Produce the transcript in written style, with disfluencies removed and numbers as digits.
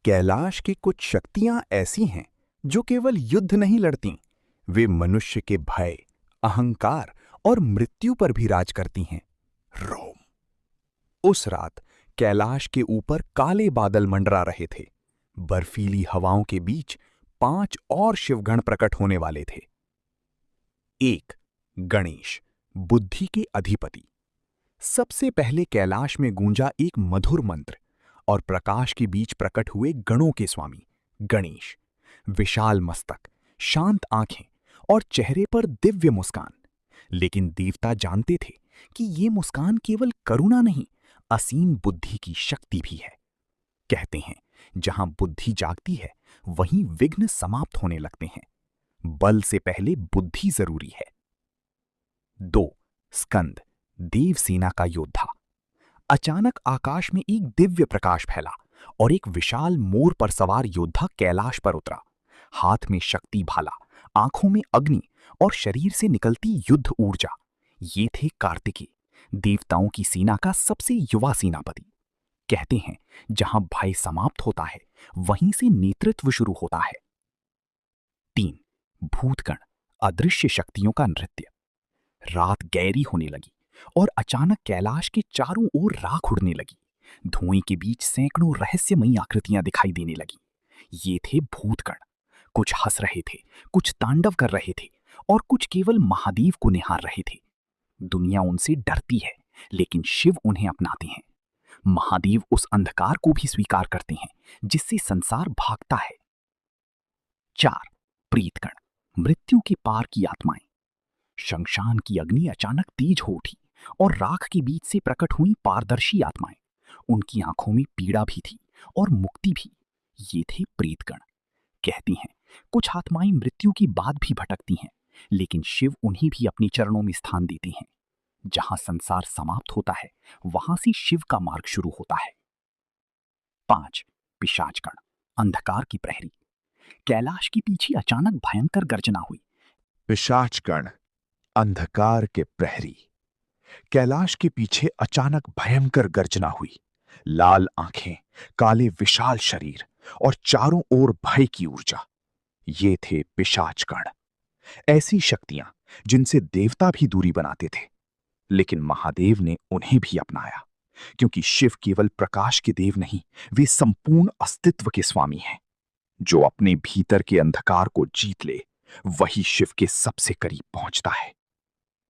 कैलाश की कुछ शक्तियां ऐसी हैं जो केवल युद्ध नहीं लड़ती, वे मनुष्य के भय, अहंकार और मृत्यु पर भी राज करती हैं। रोम। उस रात कैलाश के ऊपर काले बादल मंडरा रहे थे। बर्फीली हवाओं के बीच 5 और शिवगण प्रकट होने वाले थे। 1. गणेश, बुद्धि के अधिपति। सबसे पहले कैलाश में गूंजा एक मधुर मंत्र और प्रकाश के बीच प्रकट हुए गणों के स्वामी गणेश। विशाल मस्तक, शांत आंखें और चेहरे पर दिव्य मुस्कान। लेकिन देवता जानते थे कि ये मुस्कान केवल करुणा नहीं, असीम बुद्धि की शक्ति भी है। कहते हैं, जहां बुद्धि जागती है वहीं विघ्न समाप्त होने लगते हैं। बल से पहले बुद्धि जरूरी है। 2. स्कंद, देवसेना का योद्धा। अचानक आकाश में एक दिव्य प्रकाश फैला और एक विशाल मोर पर सवार योद्धा कैलाश पर उतरा। हाथ में शक्ति भाला, आंखों में अग्नि और शरीर से निकलती युद्ध ऊर्जा। ये थे कार्तिकेय, देवताओं की सेना का सबसे युवा सेनापति। कहते हैं, जहां भय समाप्त होता है वहीं से नेतृत्व शुरू होता है। 3. भूतगण, अदृश्य शक्तियों का नृत्य। रात गहरी होने लगी और अचानक कैलाश के चारों ओर राख उड़ने लगी। धुएं के बीच सैकड़ों रहस्यमयी आकृतियां दिखाई देने लगी। ये थे भूतगण। कुछ हंस रहे थे, कुछ तांडव कर रहे थे और कुछ केवल महादेव को निहार रहे थे। दुनिया उनसे डरती है, लेकिन शिव उन्हें अपनाते हैं। महादेव उस अंधकार को भी स्वीकार करते हैं जिससे संसार भागता है। 4. प्रीतगण, मृत्यु के पार की आत्माएं। शमशान की अग्नि अचानक तेज हो उठी और राख के बीच से प्रकट हुई पारदर्शी आत्माएं। उनकी आंखों में पीड़ा भी थी और मुक्ति भी। ये थे प्रेतगण। कहती हैं, कुछ आत्माएं मृत्यु के बाद भी भटकती हैं, लेकिन शिव उन्हें भी अपने चरणों में स्थान देते हैं। जहां संसार समाप्त होता है वहां से शिव का मार्ग शुरू होता है। 5. पिशाचगण, अंधकार की प्रहरी। कैलाश के पीछे अचानक भयंकर गर्जना हुई। पिशाचगण, अंधकार के प्रहरी। कैलाश के पीछे अचानक भयंकर गर्जना हुई। लाल आंखें, काले विशाल शरीर और चारों ओर भय की ऊर्जा। ये थे पिशाचगण, ऐसी शक्तियां जिनसे देवता भी दूरी बनाते थे। लेकिन महादेव ने उन्हें भी अपनाया, क्योंकि शिव केवल प्रकाश के देव नहीं, वे संपूर्ण अस्तित्व के स्वामी हैं। जो अपने भीतर के अंधकार को जीत ले, वही शिव के सबसे करीब पहुंचता है।